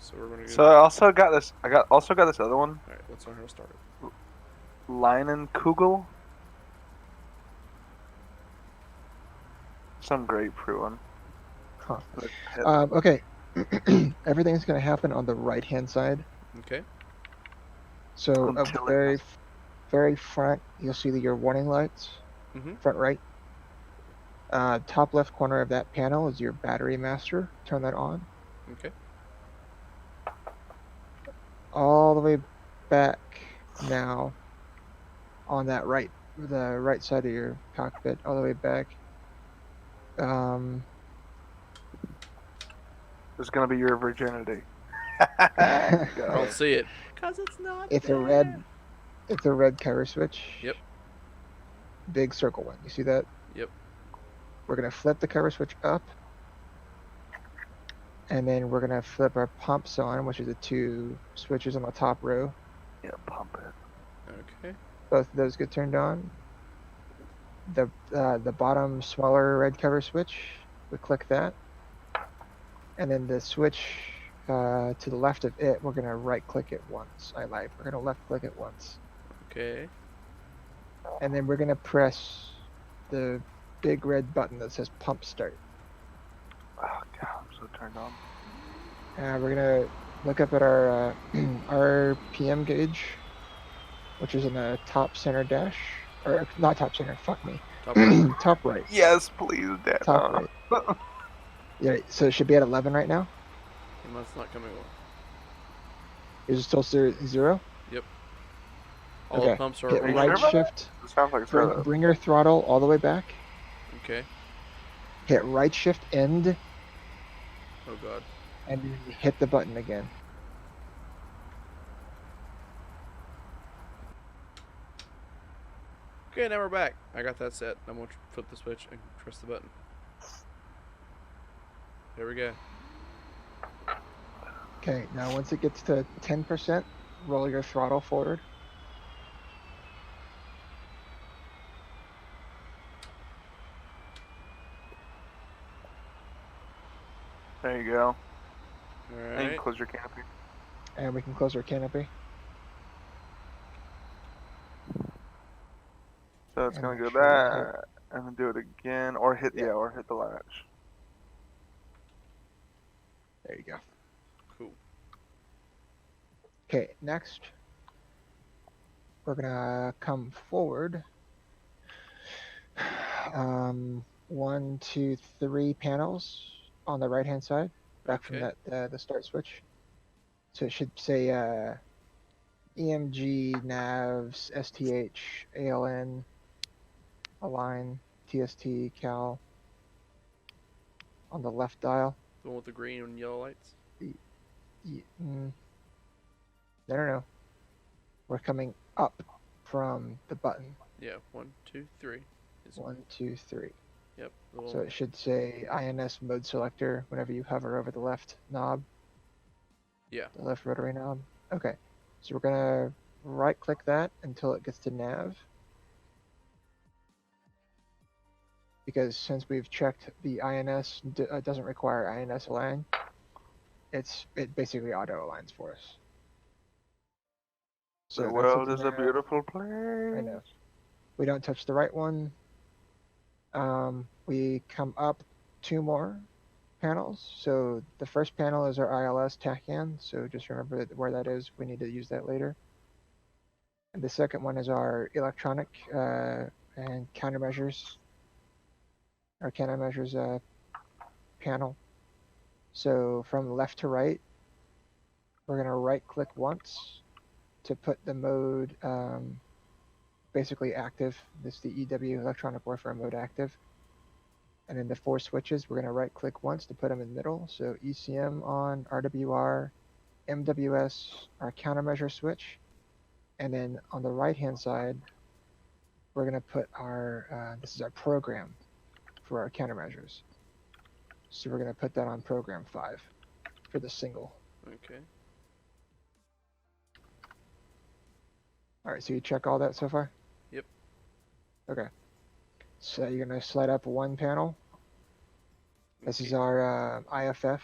So we're gonna So go. I also got this. Also got this other one, All right, let's learn how to start it. Leinenkugel. Some grapefruit one. Huh. Let's hit Okay. Everything's going to happen on the right-hand side. Okay. So of the Quintillion. very front, you'll see your warning lights. Mhm. Front right. Top left corner of that panel is your battery master. Turn that on. Okay. All the way back now on that the right side of your cockpit, all the way back. This is gonna be your virginity. I Go. don't see it. Cause it's not it's there. a red cover switch. Yep. Big circle one. You see that? Yep. We're gonna flip the cover switch up, and then we're gonna flip our pumps on, which is the 2 switches on the top row. Yeah, pump it. Okay. Both of those get turned on. The bottom smaller red cover switch, we click that, and then the switch to the left of it, we're gonna right click it once. I lied. We're gonna left click it once, Okay. and then we're gonna press the big red button that says pump start. Oh god, I'm so turned on. We're gonna look up at our RPM gauge, which is in the top center dash, or not top center. Fuck me. Top right. Top right. Yes, please, Dad. Top right. Yeah. So it should be at 11 right now. That's not coming on. Is it still 0? Yep. All Okay. the pumps are Hit on. right sure about shift. It sounds like it's Bring your throttle all the way back. Okay. Hit right shift end, Oh god. and then hit the button again. Okay, now we're back. I got that set. I'm gonna flip the switch and press the button. There we go. Okay. Now once it gets to 10%, roll your throttle forward. There you go. All And you right. close your canopy. And we can close our canopy. So it's And gonna go make sure you that, and then do it again, or hit Yeah. or hit the latch. There you go. Cool. Okay, next, we're gonna come forward. 1, 2, 3 panels on the right-hand side, back from Okay. that the start switch. So it should say EMG, NAVs, STH, ALN, Align, TST, Cal on the left dial. The one with the green and yellow lights. No. We're coming up from the button. Yeah. 1, 2, 3. 1, 2, 3. Yep. So it should say INS mode selector whenever you hover over the left knob. Yeah. The left rotary knob. Okay. So we're gonna right click that until it gets to nav. Because since we've checked the INS doesn't require INS align, it basically auto aligns for us. So The that's world at is a nav. beautiful place. I know. We don't touch the right one. We come up 2 more panels. So the first panel is our ILS tachyon. So just remember where that is. We need to use that later. And the second one is our electronic and countermeasures. Our countermeasures panel. So from left to right, we're going to right click once to put the mode basically active. This is the EW electronic warfare mode active. And then the 4 switches, we're going to right click once to put them in the middle. So ECM on, RWR, MWS, our countermeasure switch. And then on the right hand side, we're going to put our, this is our program for our countermeasures. So we're going to put that on program 5 for the single. Okay. All right, so you check all that so far? Yep. Okay. So you're going to slide up 1 panel. This is our IFF.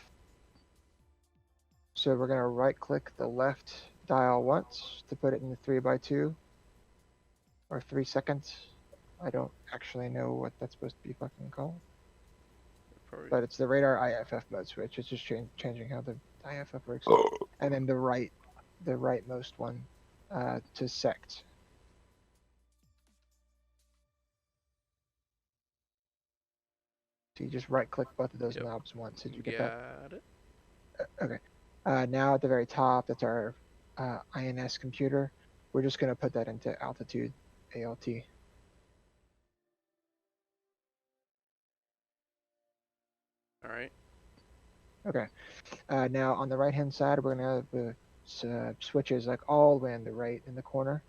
So we're gonna right click the left dial once to put it in the 3x2 or 3 seconds. I don't actually know what that's supposed to be fucking called, Probably. but it's the radar IFF mode switch. It's just changing how the IFF works. And then the rightmost one to sect. So you just right click both of those Yep. knobs once. Did you get that? Got it. Okay. Now at the very top, that's our INS computer. We're just going to put that into altitude, ALT. All right. Okay. Now on the right-hand side, we're going to have the switches like all the way on the right in the corner.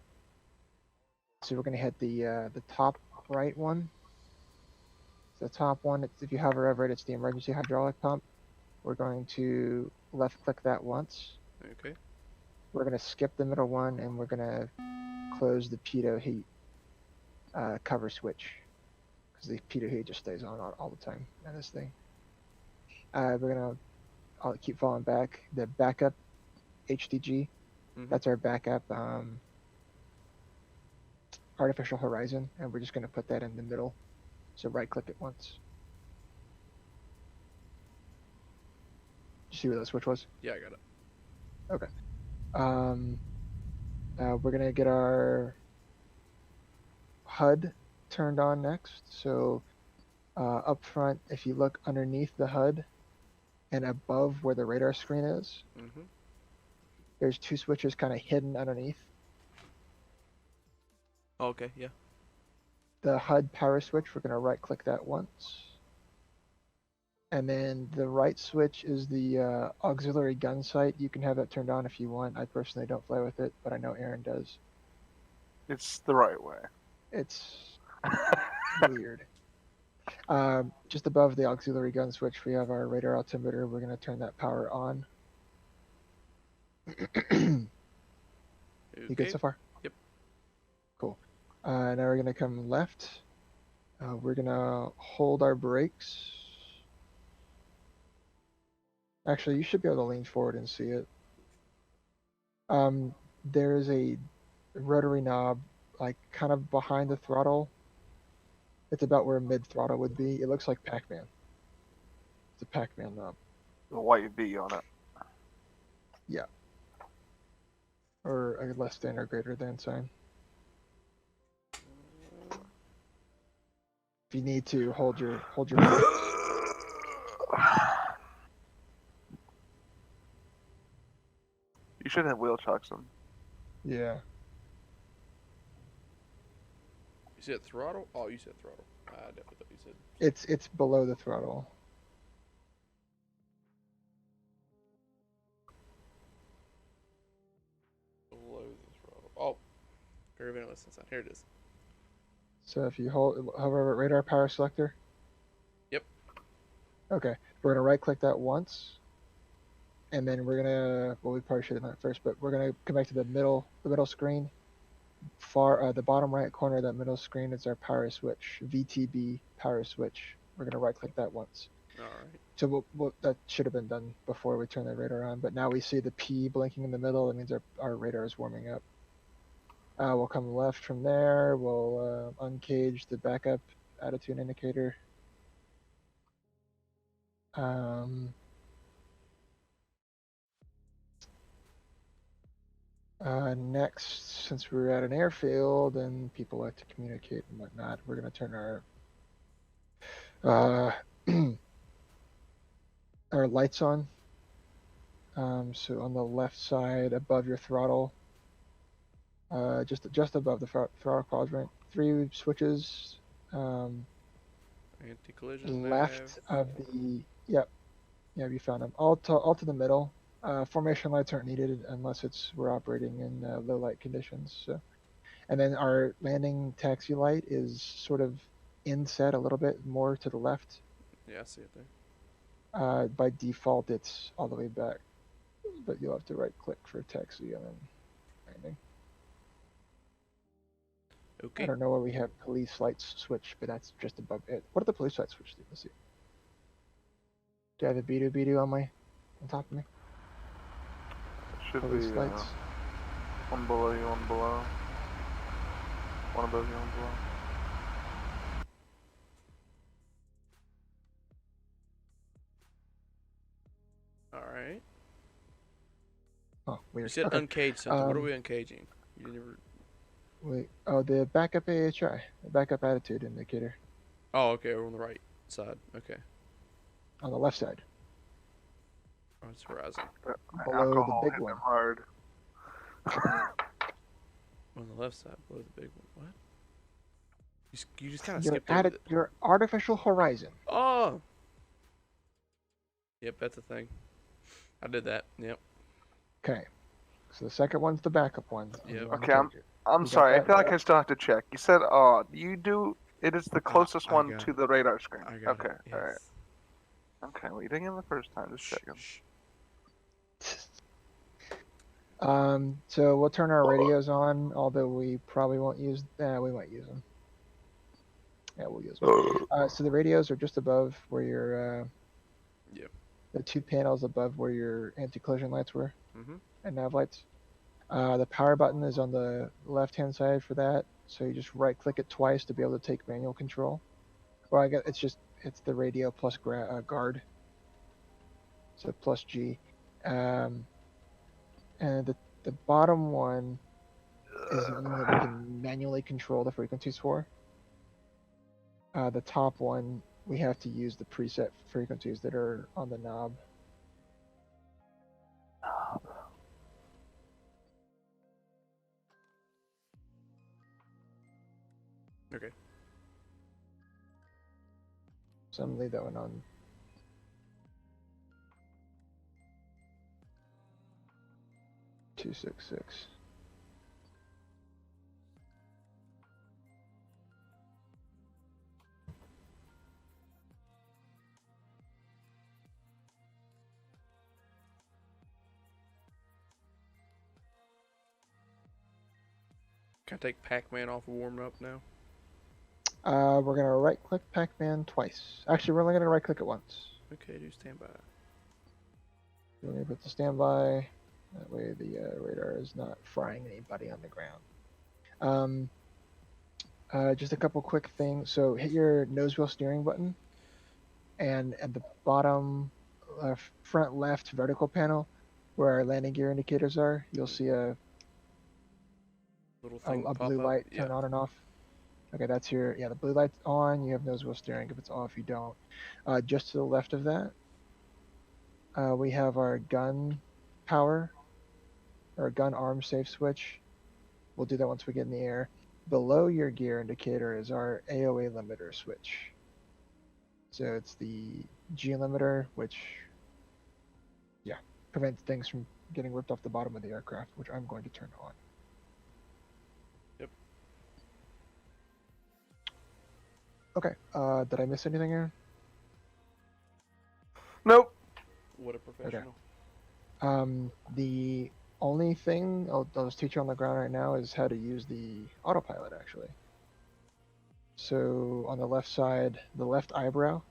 So we're going to hit the top right one. The top one, if you hover over it, it's the emergency hydraulic pump. We're going to left-click that once. Okay. We're going to skip the middle one, and we're going to close the pitot heat cover switch, because the pitot heat just stays on all the time on this thing. I'll keep falling back. The backup HDG, that's our backup artificial horizon, and we're just going to put that in the middle. So right-click it once. Did you see where that switch was? Yeah, I got it. Okay. We're gonna get our HUD turned on next. So up front, if you look underneath the HUD and above where the radar screen is, there's 2 switches kind of hidden underneath. Okay, yeah. The HUD power switch, we're gonna right-click that once. And then the right switch is the auxiliary gun sight. You can have that turned on if you want. I personally don't play with it, but I know Aaron does. It's the right way. It's weird. Just above the auxiliary gun switch, we have our radar altimeter. We're going to turn that power on. You good so far? Yep. Cool. Now we're going to come left. We're going to hold our brakes. Actually, you should be able to lean forward and see it. There is a rotary knob, like kind of behind the throttle. It's about where mid-throttle would be. It looks like Pac-Man. It's a Pac-Man knob. The white V on it. Yeah. Or a less than or greater than sign. If you need to, hold your brakes. You should have wheel chocks them. Yeah. You said throttle? Oh, you said throttle. I definitely thought you said. It's below the throttle. Below the throttle. Oh. Very listen sign. Here it is. So if you hover over radar power selector. Yep. Okay. We're gonna right click that once. And then we're gonna, well, we probably should have done it first, but we're gonna come back to the middle screen. The bottom right corner of that middle screen is our power switch, VTB power switch. We're gonna right click that once. All right. So that should have been done before we turn the radar on, but now we see the P blinking in the middle. That means our radar is warming up. We'll come left from there. We'll uncage the backup attitude indicator. Next, since we're at an airfield and people like to communicate and whatnot, we're going to turn our our lights on. So on the left side above your throttle, just above the throttle quadrant, 3 switches. Anti-collision. Left of the yep, you found them. All to the middle. Formation lights aren't needed unless we're operating in low light conditions. So, and then our landing taxi light is sort of inset a little bit more to the left. Yeah, I see it there. By default, it's all the way back, but you'll have to right click for taxi and then landing. Okay. I don't know where we have police lights switch, but that's just above it. What do the police lights switch to? Let's see. Do I have a B2 on top of me? Should police be lights. one below you, one below. One above you, one below. All right. Oh, You weird. said Okay. uncage something. What are we uncaging? You never. Wait. Oh, the backup AHI, the backup attitude indicator Oh, okay. We're on the right side. Okay. on the left side, Oh, it's Horizon. below the Alcohol big hit one. them hard. On the left side, below the big one. What? You just kind of Your skipped over the. your artificial horizon. Oh. Yep, that's a thing. I did that. Yep. Okay. So the second one's the backup one. and Yep. you Okay, uncage it. I'm You got sorry. I that? feel like I still have to check. You said, you do. It is the closest I one got to it. the radar screen. I got Okay, it. all right. Yes. Okay, well, you didn't get it the first time. Just checking. Shh. So we'll turn our radios on, although we probably won't use. We might use them. Yeah, we'll use them. So the radios are just above where your. Yep. The two panels above where your anti-collision lights were Mhm. and nav lights. The power button is on the left-hand side for that, so you just right-click it twice to be able to take manual control. Well, I guess it's the radio plus guard, so plus G. And the bottom one is the only one that we can manually control the frequencies for. The top one, we have to use the preset frequencies that are on the knob. Okay. So I'm gonna leave that one on. Two 6 6. Can I take Pac-Man off of warming up now? We're gonna right-click Pac-Man twice. Actually, we're only gonna right-click it once. Okay, do standby. We're gonna put the standby. That way the radar is not frying anybody on the ground. Just a couple quick things. So hit your nose wheel steering button, and at the bottom front left vertical panel, where our landing gear indicators are, you'll see a Little thing pop blue up. light Yeah. turn on and off. Okay, that's the blue light's on. You have nose wheel steering. If it's off, you don't. Just to the left of that, we have our gun power, or gun arm safe switch. We'll do that once we get in the air. Below your gear indicator is our AOA limiter switch. So it's the G limiter, which, prevents things from getting ripped off the bottom of the aircraft, which I'm going to turn on. Yep. Okay, did I miss anything here? Nope. What a professional. The only thing I'll just teach you on the ground right now is how to use the autopilot, actually. So on the left side, the left eyebrow,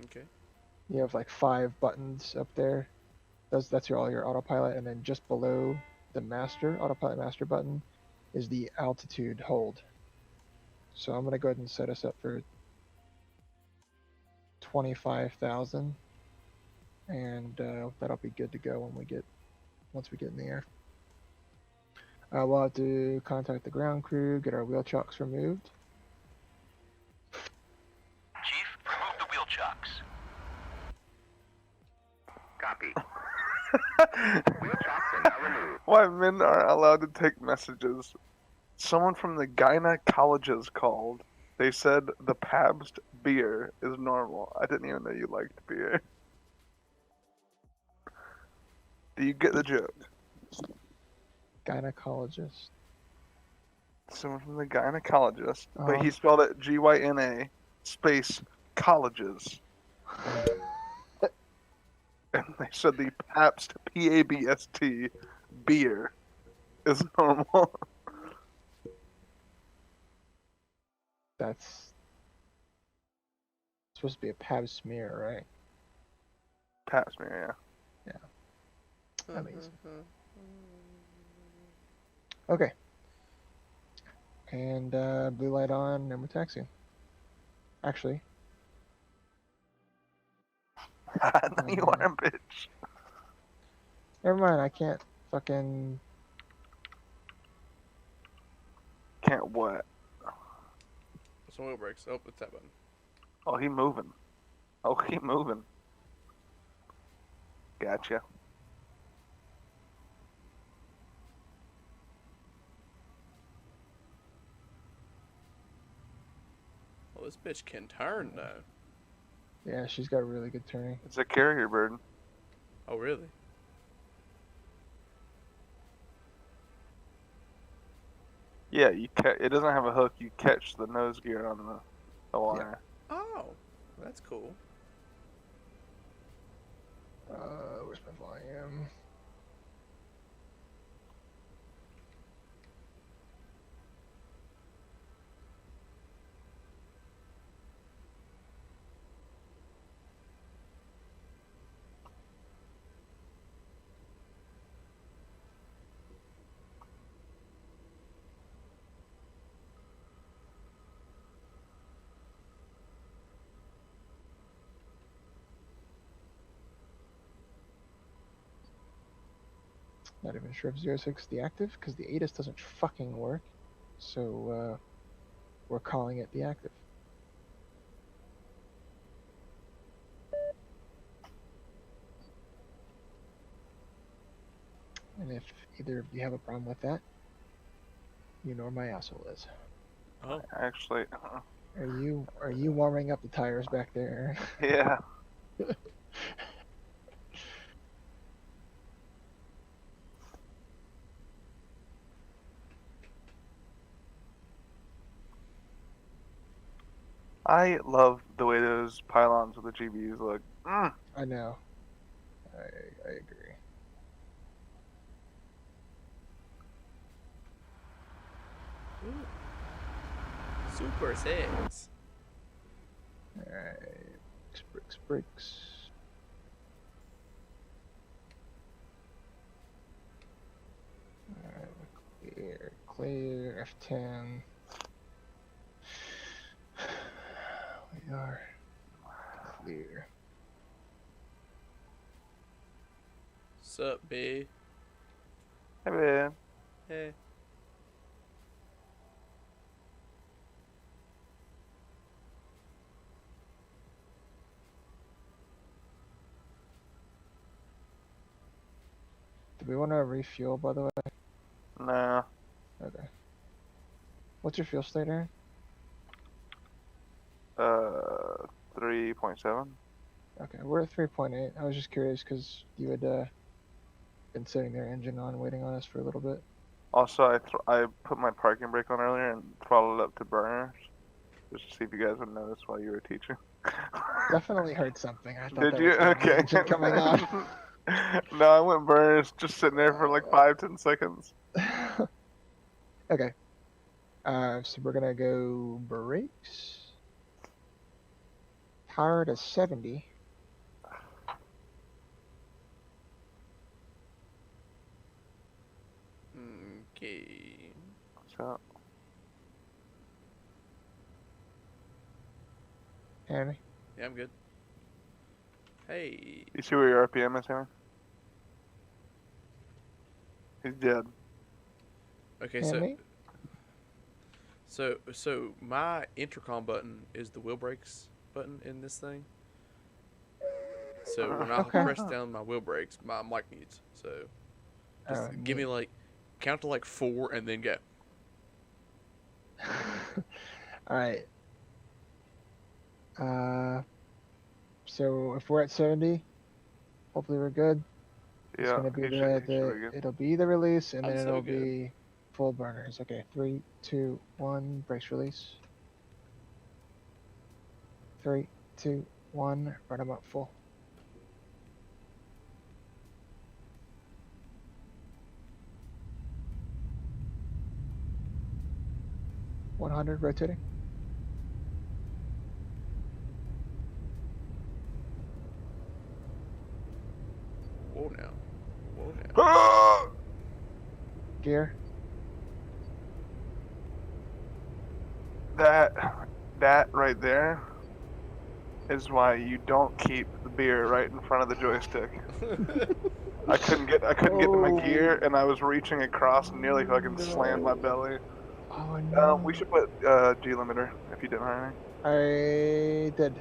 Okay. you have like 5 buttons up there. That's all your autopilot, and then just below the autopilot master button is the altitude hold. So I'm gonna go ahead and set us up for 25,000, and that'll be good to go once we get in the air. We'll have to contact the ground crew, get our wheel chocks removed. Chief, remove the wheel chocks. Copy. Wheel chocks are now removed. Why men are allowed to take messages? Someone from the gynecologist called. They said the Pabst beer is normal. I didn't even know you liked beer. Do you get the joke? Gynecologist. Someone from the gynecologist, but Uh-huh. he spelled it GYNA space colleges. And they said the Pabst PABST beer is normal. That's supposed to be a Pab smear, right? Pabst beer, yeah. Amazing. Okay. And blue light on, and we're taxiing. Actually, No, you are, bitch. never mind. I can't fucking. Can't what? Some wheel brakes. Oh, it's that button. Oh, he moving. Oh, he moving. Gotcha. Well, this bitch can turn though. Yeah, she's got really good turning. It's a carrier bird. Oh, really? Yeah, it doesn't have a hook. You catch the nose gear on the wire. Oh, that's cool. Where's my volume? Not even sure if 06 is the active, because the ATIS doesn't fucking work. So, we're calling it the active. And if either of you have a problem with that, you know where my asshole is. Oh, Actually, Are you warming up the tires back there? yeah. I love the way those pylons with the GBUs look. Mm. I know. I agree. ooh. Super 6. Alright. Bricks. Alright, clear, F10. We are clear. Sup, B? Hey, man. Hey. Do we want to refuel, by the way? Nah. Okay. What's your fuel state, Aaron? 3.7. Okay, we're at 3.8. I was just curious because you had been sitting there engine on waiting on us for a little bit. Also, I put my parking brake on earlier and throttled up to burners, just to see if you guys would notice while you were teaching. Definitely heard something. I thought Did that you? was the Okay. engine coming on. No, I went burners, just sitting there for like 5-10 seconds. Okay. So we're gonna go brakes. Power to 70. Okay. So, Henry. Yeah, I'm good. Hey. you see where your RPM is, Henry? He's dead. Okay, Henry. so my intercom button is the wheel brakes button in this thing. So when I Okay. press down my wheel brakes, my mic mutes. So just give me like count to like 4 and then go. All right. So if we're at 70, hopefully we're good. It's Yeah, gonna be he should be good. it'll be the release, and I'm then so it'll good. be full burners. Okay, 3, 2, 1, brakes release. 3, 2, 1, run them up full. 100 rotating. Whoa now. Whoa now. Gear. That right there is why you don't keep the beer right in front of the joystick. I couldn't get to my gear, and I was reaching across and nearly fucking slammed my belly. Oh no. We should put G limiter if you didn't already. I did.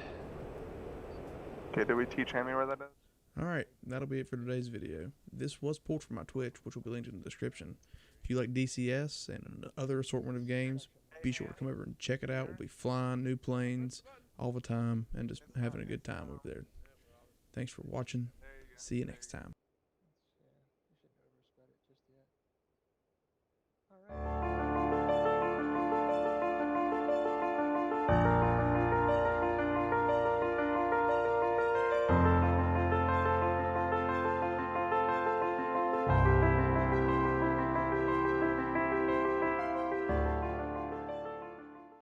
Okay, did we teach Hammy where that is? Alright, that'll be it for today's video. This was pulled from my Twitch, which will be linked in the description. If you like DCS and other assortment of games, be sure to come over and check it out. We'll be flying new planes all the time and just having a good time over there. Thanks for watching. See you next time.